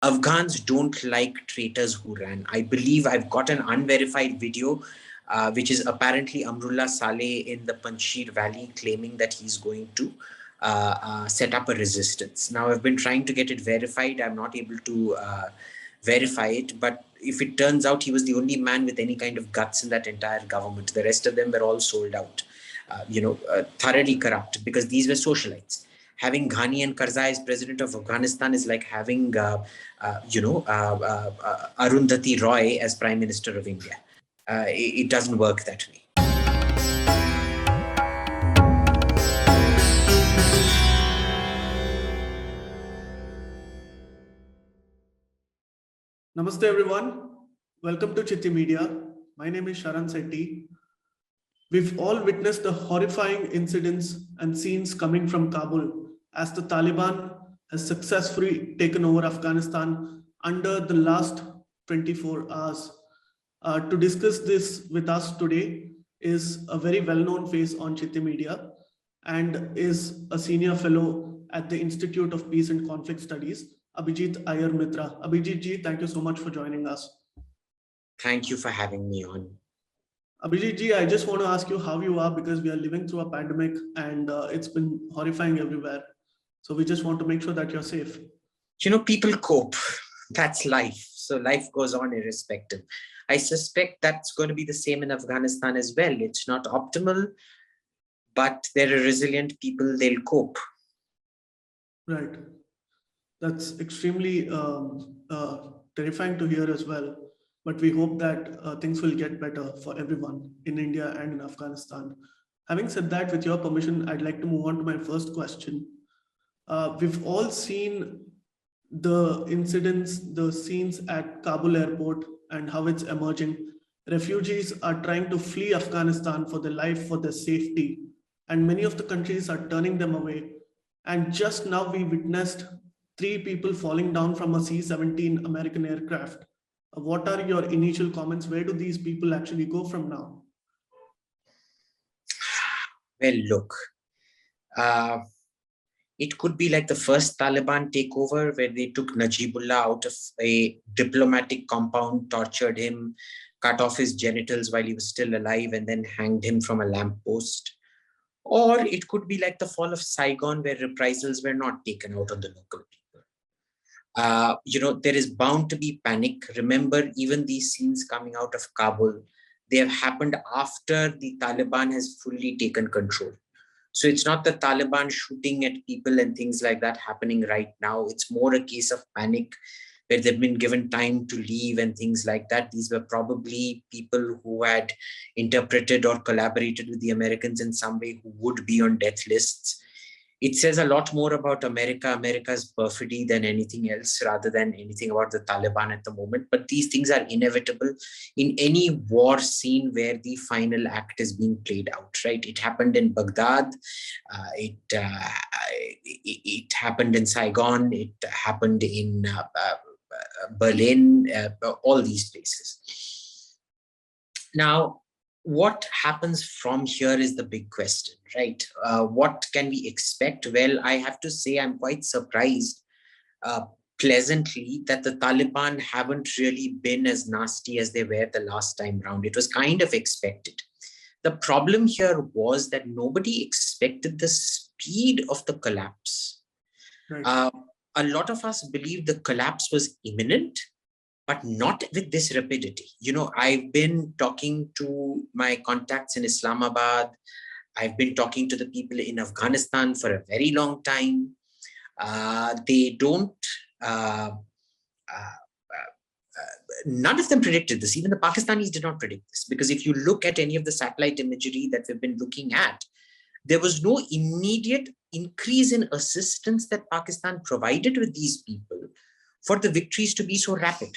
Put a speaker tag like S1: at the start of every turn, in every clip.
S1: Afghans don't like traitors who ran. I believe I've got an unverified video, which is apparently Amrullah Saleh in the Panjshir Valley claiming that he's going to set up a resistance. Now, I've been trying to get it verified. I'm not able to verify it, but if it turns out he was the only man with any kind of guts in that entire government, the rest of them were all sold out, thoroughly corrupt, because these were socialites. Having Ghani and Karzai as president of Afghanistan is like having, Arundhati Roy as prime minister of India. It doesn't work that way.
S2: Namaste everyone. Welcome to Citti Media. My name is Citti. We've all witnessed the horrifying incidents and scenes coming from Kabul as the Taliban has successfully taken over Afghanistan under the last 24 hours. To discuss this with us today is a very well-known face on Citti Media and is a senior fellow at the Institute of Peace and Conflict Studies, Abhijit Iyer-Mitra. Abhijit ji, thank you so much for joining us.
S1: Thank you for having me on.
S2: Abhijit ji, I just want to ask you how you are, because we are living through a pandemic and it's been horrifying everywhere. So we just want to make sure that you're safe.
S1: People cope. That's life. So life goes on irrespective. I suspect that's going to be the same in Afghanistan as well. It's not optimal, but they're a resilient people. They'll cope.
S2: Right. That's extremely terrifying to hear as well. But we hope that things will get better for everyone in India and in Afghanistan. Having said that, with your permission, I'd like to move on to my first question. We've all seen the incidents, the scenes at Kabul airport and how it's emerging. Refugees are trying to flee Afghanistan for their life, for their safety, and many of the countries are turning them away. And just now we witnessed 3 people falling down from a C-17 American aircraft. What are your initial comments? Where do these people actually go from now?
S1: Well, look, it could be like the first Taliban takeover, where they took Najibullah out of a diplomatic compound, tortured him, cut off his genitals while he was still alive, and then hanged him from a lamppost. Or it could be like the fall of Saigon, where reprisals were not taken out on the local people. There is bound to be panic. Remember, even these scenes coming out of Kabul, they have happened after the Taliban has fully taken control. So it's not the Taliban shooting at people and things like that happening right now. It's more a case of panic where they've been given time to leave and things like that. These were probably people who had interpreted or collaborated with the Americans in some way, who would be on death lists. It says a lot more about America's perfidy than anything else, rather than anything about the Taliban at the moment. But these things are inevitable in any war scene where the final act is being played out, right? It happened in Baghdad. It happened in Saigon. It happened in Berlin, all these places. Now, what happens from here is the big question, right? What can we expect? Well, I have to say I'm quite surprised, pleasantly, that the Taliban haven't really been as nasty as they were the last time round. It was kind of expected. The problem here was that nobody expected the speed of the collapse. Right. A lot of us believed the collapse was imminent, but not with this rapidity. I've been talking to my contacts in Islamabad. I've been talking to the people in Afghanistan for a very long time. They don't, none of them predicted this. Even the Pakistanis did not predict this, because if you look at any of the satellite imagery that we've been looking at, there was no immediate increase in assistance that Pakistan provided with these people for the victories to be so rapid.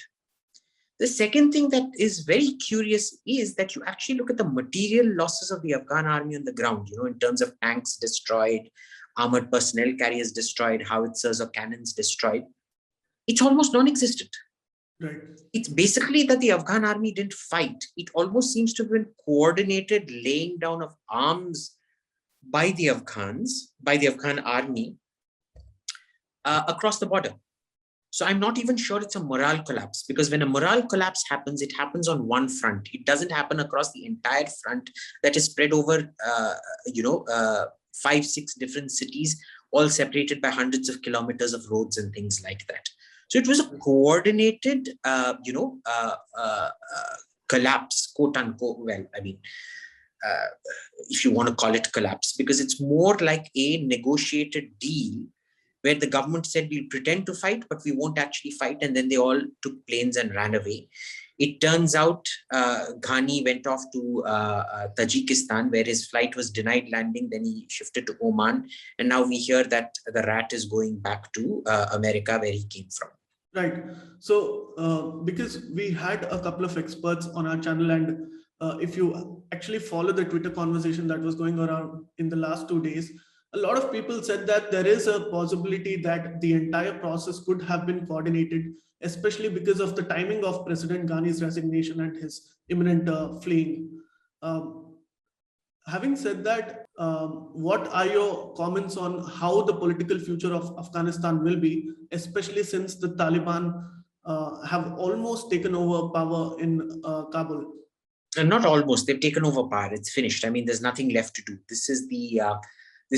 S1: The second thing that is very curious is that you actually look at the material losses of the Afghan army on the ground, in terms of tanks destroyed, armored personnel carriers destroyed, howitzers or cannons destroyed. It's almost non-existent. Right. It's basically that the Afghan army didn't fight. It almost seems to have been coordinated laying down of arms by the Afghans, by the Afghan army, across the border. So I'm not even sure it's a morale collapse, because when a morale collapse happens, it happens on one front. It doesn't happen across the entire front that is spread over, 5-6 different cities, all separated by hundreds of kilometers of roads and things like that. So it was a coordinated, collapse, quote unquote. Well, I mean, if you want to call it collapse, because it's more like a negotiated deal where the government said we'll pretend to fight, but we won't actually fight. And then they all took planes and ran away. It turns out Ghani went off to Tajikistan, where his flight was denied landing. Then he shifted to Oman. And now we hear that the rat is going back to America, where he came from.
S2: Right. So because we had a couple of experts on our channel, and if you actually follow the Twitter conversation that was going around in the last 2 days, a lot of people said that there is a possibility that the entire process could have been coordinated, especially because of the timing of President Ghani's resignation and his imminent fleeing. Having said that, what are your comments on how the political future of Afghanistan will be, especially since the Taliban have almost taken over power in Kabul?
S1: And not almost, they've taken over power. It's finished. I mean, there's nothing left to do. This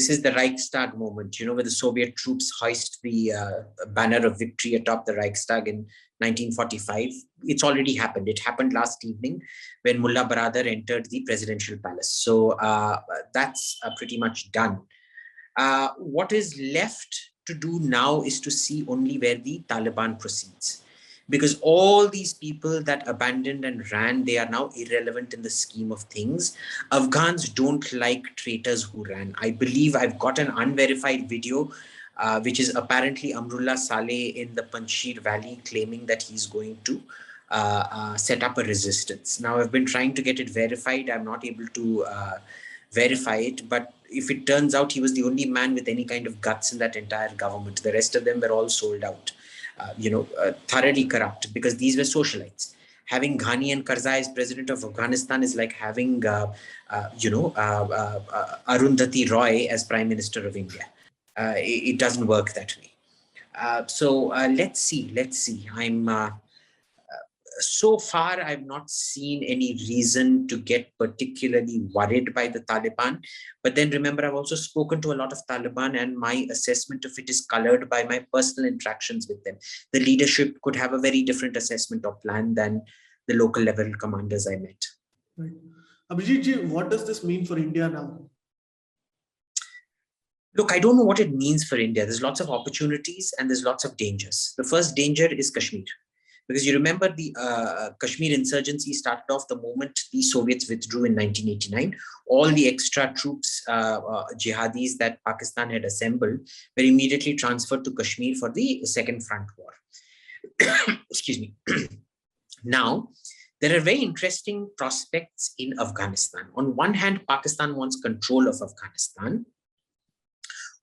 S1: is the Reichstag moment, where the Soviet troops hoist the banner of victory atop the Reichstag in 1945. It's already happened. It happened last evening when Mullah Baradar entered the presidential palace. So that's pretty much done. What is left to do now is to see only where the Taliban proceeds. Because all these people that abandoned and ran, they are now irrelevant in the scheme of things. Afghans don't like traitors who ran. I believe I've got an unverified video, which is apparently Amrullah Saleh in the Panjshir Valley claiming that he's going to set up a resistance. Now, I've been trying to get it verified. I'm not able to verify it. But if it turns out he was the only man with any kind of guts in that entire government, the rest of them were all sold out. Thoroughly corrupt, because these were socialites. Having Ghani and Karzai as president of Afghanistan is like having, Arundhati Roy as Prime Minister of India. It doesn't work that way. So let's see. So far, I've not seen any reason to get particularly worried by the Taliban. But then remember, I've also spoken to a lot of Taliban, and my assessment of it is colored by my personal interactions with them. The leadership could have a very different assessment or plan than the local level commanders I met.
S2: Right. Abhijit ji, what does this mean for India now?
S1: Look, I don't know what it means for India. There's lots of opportunities and there's lots of dangers. The first danger is Kashmir. Because you remember the Kashmir insurgency started off the moment the Soviets withdrew in 1989. All the extra troops, jihadis that Pakistan had assembled, were immediately transferred to Kashmir for the Second Front War. Excuse me. Now, there are very interesting prospects in Afghanistan. On one hand, Pakistan wants control of Afghanistan.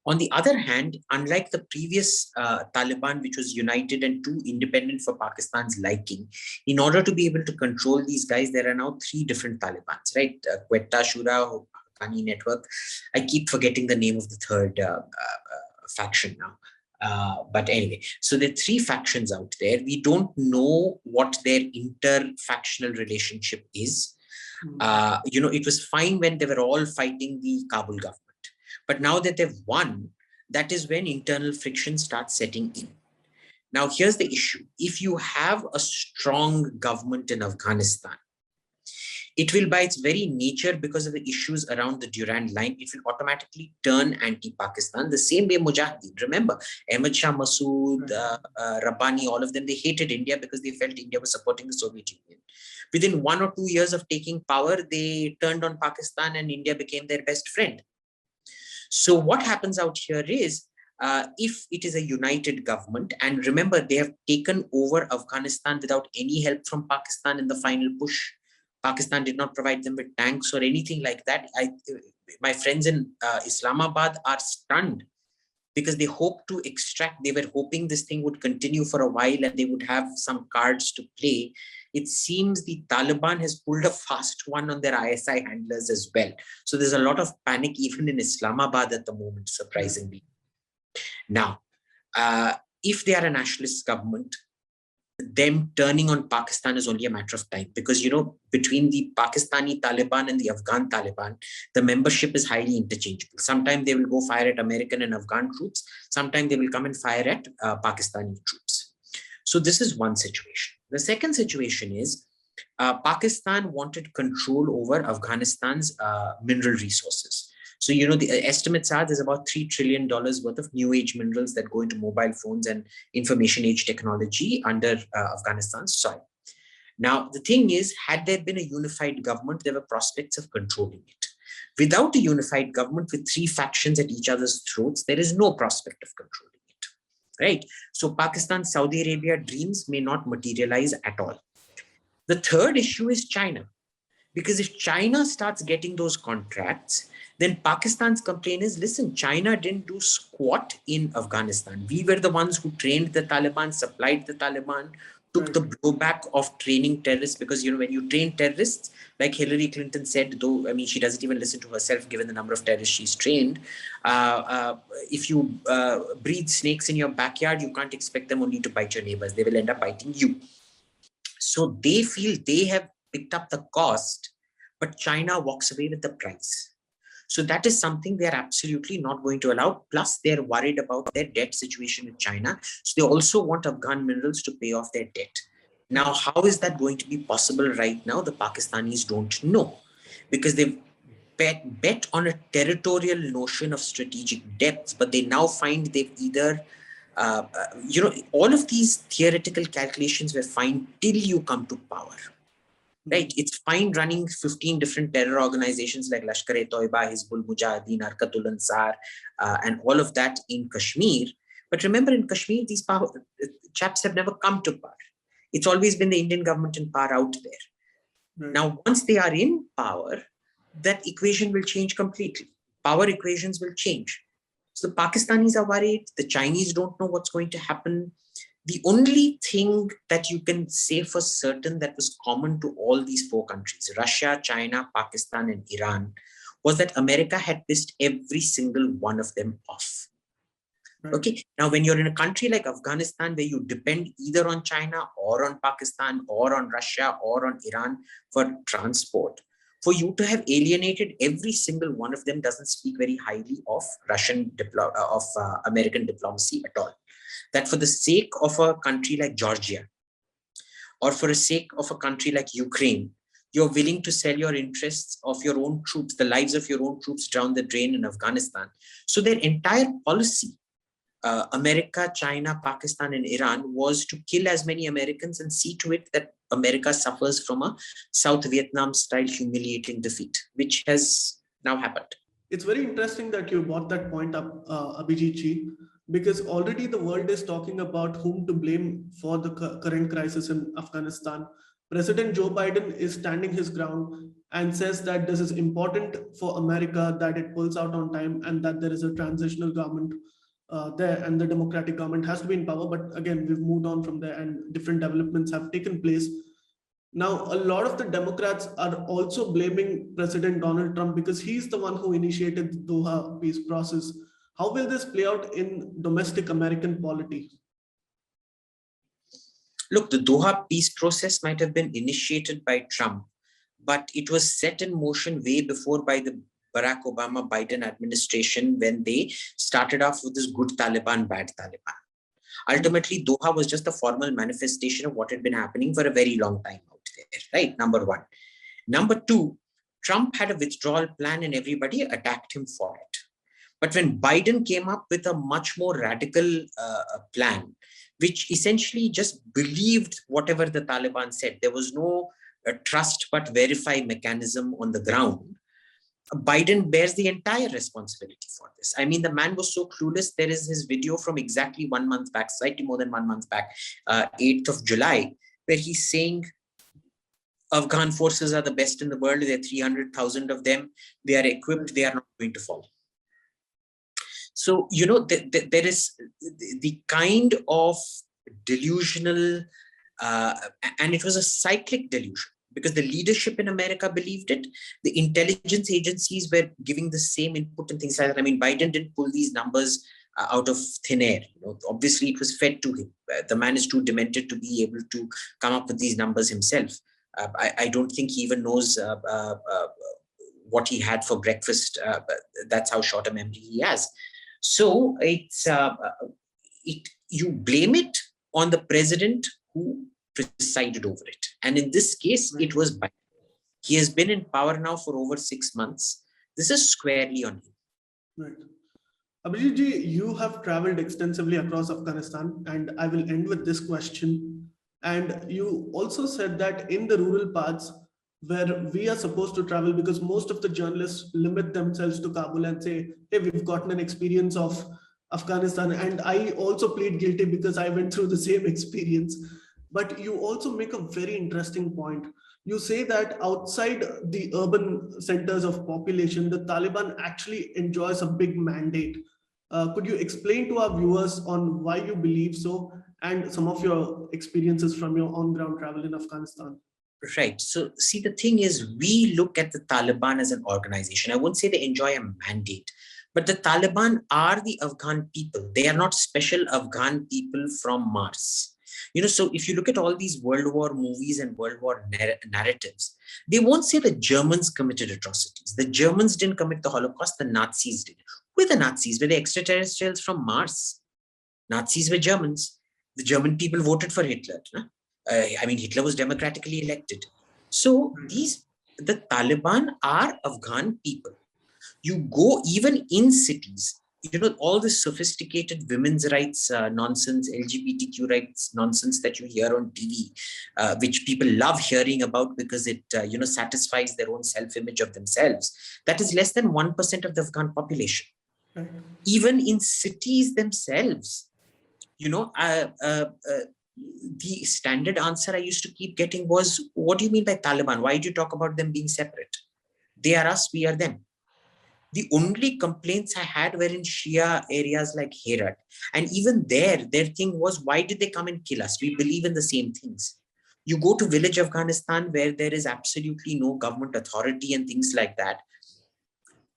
S1: On the other hand, unlike the previous Taliban, which was united and too independent for Pakistan's liking, in order to be able to control these guys, there are now 3 different Talibans, right? Quetta, Shura, Haqqani Network. I keep forgetting the name of the third faction now. But anyway, so there are 3 factions out there. We don't know what their inter-factional relationship is. It was fine when they were all fighting the Kabul government. But now that they've won, that is when internal friction starts setting in. Now, here's the issue. If you have a strong government in Afghanistan, it will, by its very nature, because of the issues around the Durand Line, it will automatically turn anti-Pakistan, the same way Mujahideen. Remember, Ahmad Shah Massoud, Rabbani, all of them, they hated India because they felt India was supporting the Soviet Union. Within 1 or 2 years of taking power, they turned on Pakistan and India became their best friend. So what happens out here is, if it is a united government, and remember, they have taken over Afghanistan without any help from Pakistan in the final push. Pakistan did not provide them with tanks or anything like that. My friends in Islamabad are stunned because they hope to extract, they were hoping this thing would continue for a while and they would have some cards to play. It seems the Taliban has pulled a fast one on their ISI handlers as well. So there's a lot of panic even in Islamabad at the moment, surprisingly. Now, if they are a nationalist government, them turning on Pakistan is only a matter of time, because, between the Pakistani Taliban and the Afghan Taliban, the membership is highly interchangeable. Sometimes they will go fire at American and Afghan troops. Sometimes they will come and fire at Pakistani troops. So this is one situation. The second situation is Pakistan wanted control over Afghanistan's mineral resources. So, the estimates are there's about $3 trillion worth of new age minerals that go into mobile phones and information age technology under Afghanistan's soil. Now, the thing is, had there been a unified government, there were prospects of controlling it. Without a unified government with three factions at each other's throats, there is no prospect of controlling it, right? So Pakistan, Saudi Arabia dreams may not materialize at all. The third issue is China. Because if China starts getting those contracts, then Pakistan's complaint is, listen, China didn't do squat in Afghanistan. We were the ones who trained the Taliban, supplied the Taliban, took the blowback of training terrorists. Because, when you train terrorists, like Hillary Clinton said, though, she doesn't even listen to herself given the number of terrorists she's trained. If you breed snakes in your backyard, you can't expect them only to bite your neighbors. They will end up biting you. So they feel they have picked up the cost, but China walks away with the price. So that is something they're absolutely not going to allow. Plus, they're worried about their debt situation with China. So they also want Afghan minerals to pay off their debt. Now, how is that going to be possible right now? The Pakistanis don't know, because they've bet on a territorial notion of strategic depth, but they now find they've either all of these theoretical calculations were fine till you come to power, right? It's fine running 15 different terror organizations like Lashkar-e-Toiba, Hizbul Mujahideen, Harkatul Ansar, and all of that in Kashmir. But remember, in Kashmir, these chaps have never come to power. It's always been the Indian government in power out there. Now, once they are in power, that equation will change completely. Power equations will change. So the Pakistanis are worried. The Chinese don't know what's going to happen. The only thing that you can say for certain that was common to all these four countries, Russia, China, Pakistan, and Iran, was that America had pissed every single one of them off. Okay. Now, when you're in a country like Afghanistan, where you depend either on China or on Pakistan or on Russia or on Iran for transport, for you to have alienated every single one of them doesn't speak very highly of American diplomacy at all. That for the sake of a country like Georgia, or for the sake of a country like Ukraine, you're willing to sell your interests of your own troops, the lives of your own troops down the drain in Afghanistan. So their entire policy, America, China, Pakistan, and Iran, was to kill as many Americans and see to it that America suffers from a South Vietnam-style humiliating defeat, which has now happened.
S2: It's very interesting that you brought that point up, Abhijit Ji, because already the world is talking about whom to blame for the current crisis in Afghanistan. President Joe Biden is standing his ground and says that this is important for America, that it pulls out on time, and that there is a transitional government there, and the democratic government has to be in power. But again, we've moved on from there and different developments have taken place. Now, a lot of the Democrats are also blaming President Donald Trump because he's the one who initiated the Doha peace process. How will this play out in domestic American polity?
S1: Look, the Doha peace process might have been initiated by Trump, but it was set in motion way before by the Barack Obama Biden administration, when they started off with this good Taliban, bad Taliban. Ultimately, Doha was just a formal manifestation of what had been happening for a very long time out there, right? Number one. Number two, Trump had a withdrawal plan and everybody attacked him for it. But when Biden came up with a much more radical plan, which essentially just believed whatever the Taliban said, there was no trust but verify mechanism on the ground, Biden bears the entire responsibility for this. I mean, the man was so clueless. There is his video from exactly 1 month back, slightly more than 1 month back, 8th of July, where he's saying Afghan forces are the best in the world. There are 300,000 of them. They are equipped. They are not going to fall. So, there is the kind of delusional, and it was a cyclic delusion, because the leadership in America believed it. The intelligence agencies were giving the same input and things like that. I mean, Biden didn't pull these numbers out of thin air. Obviously, it was fed to him. The man is too demented to be able to come up with these numbers himself. I don't think he even knows what he had for breakfast. That's how short a memory he has. So you blame it on the president who presided over it. And in this case, it was Biden. He has been in power now for over 6 months. This is squarely on him.
S2: Right. Abhijit ji, you have traveled extensively across Afghanistan, and I will end with this question. And you also said that in the rural parts where we are supposed to travel, because most of the journalists limit themselves to Kabul and say, hey, we've gotten an experience of Afghanistan. And I also plead guilty because I went through the same experience. But you also make a very interesting point. You say that outside the urban centers of population, the Taliban actually enjoys a big mandate. Could you explain to our viewers on why you believe so and some of your experiences from your on-ground travel in Afghanistan?
S1: Right. So see, the thing is, we look at the Taliban as an organization. I wouldn't say they enjoy a mandate, but the Taliban are the Afghan people. They are not special Afghan people from Mars. So if you look at all these World War movies and World War narratives, they won't say the Germans committed atrocities. The Germans didn't commit the Holocaust, the Nazis did. Who were the Nazis? Were they extraterrestrials from Mars? Nazis were Germans. The German people voted for Hitler. Hitler was democratically elected. So the Taliban are Afghan people. You go even in cities, all this sophisticated women's rights nonsense, LGBTQ rights nonsense that you hear on TV, which people love hearing about because it, satisfies their own self-image of themselves. That is less than 1% of the Afghan population. Even in cities themselves, the standard answer I used to keep getting was, what do you mean by Taliban? Why do you talk about them being separate? They are us, we are them. The only complaints I had were in Shia areas like Herat. And even their thing was, why did they come and kill us? We believe in the same things. You go to village Afghanistan where there is absolutely no government authority and things like that.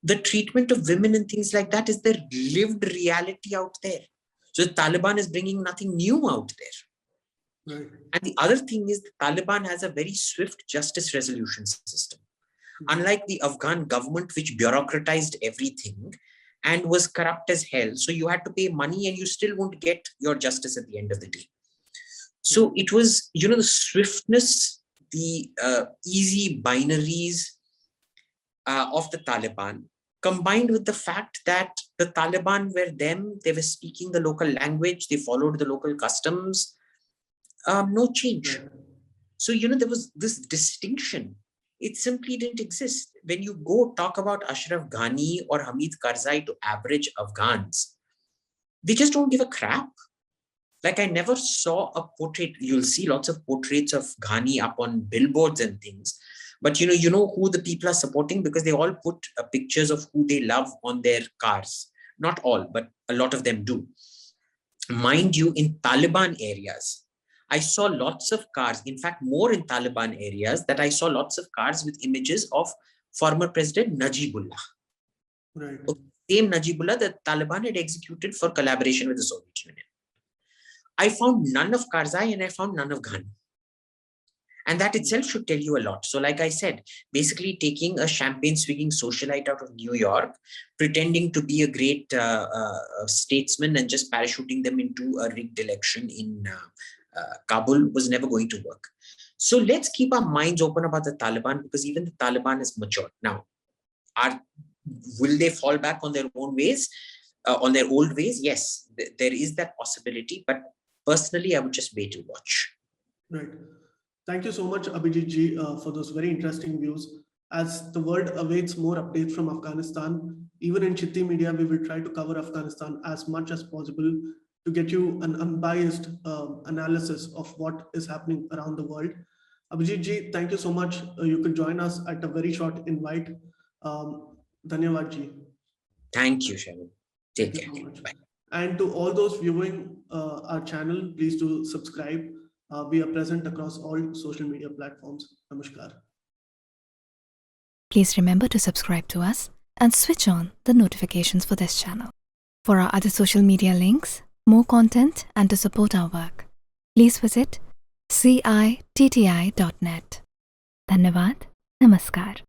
S1: The treatment of women and things like that is their lived reality out there. So the Taliban is bringing nothing new out there. Right. And the other thing is the Taliban has a very swift justice resolution system. Unlike the Afghan government, which bureaucratized everything and was corrupt as hell. So you had to pay money and you still won't get your justice at the end of the day. So it was, the swiftness, the easy binaries of the Taliban, combined with the fact that the Taliban were them, they were speaking the local language, they followed the local customs, no change. So, there was this distinction. It simply didn't exist. When you go talk about Ashraf Ghani or Hamid Karzai to average Afghans, they just don't give a crap. Like, I never saw a portrait. You'll see lots of portraits of Ghani up on billboards and things. But you know who the people are supporting, because they all put pictures of who they love on their cars. Not all, but a lot of them do. Mind you, in Taliban areas, I saw lots of cars, in fact, more in Taliban areas, that I saw lots of cars with images of former President Najibullah.
S2: Right.
S1: Same Najibullah that Taliban had executed for collaboration with the Soviet Union. I found none of Karzai and I found none of Ghani. And that itself should tell you a lot. So like I said, basically taking a champagne-swigging socialite out of New York, pretending to be a great statesman and just parachuting them into a rigged election in Kabul was never going to work. So let's keep our minds open about the Taliban, because even the Taliban is matured. Now, will they fall back on their own ways, on their old ways? Yes, there is that possibility. But personally, I would just wait and watch.
S2: Right. Thank you so much, Abhijit ji, for those very interesting views. As the world awaits more updates from Afghanistan, even in Citti Media, we will try to cover Afghanistan as much as possible to get you an unbiased analysis of what is happening around the world. Abhijit ji, thank you so much. You could join us at a very short invite. Dhanyavad ji.
S1: Thank you, Shannon. Take care.
S2: So bye. And to all those viewing our channel, please do subscribe. We are present across all social media platforms. Namaskar.
S3: Please remember to subscribe to us and switch on the notifications for this channel. For our other social media links, more content, and to support our work, please visit citti.net. Dhanyavad. Namaskar.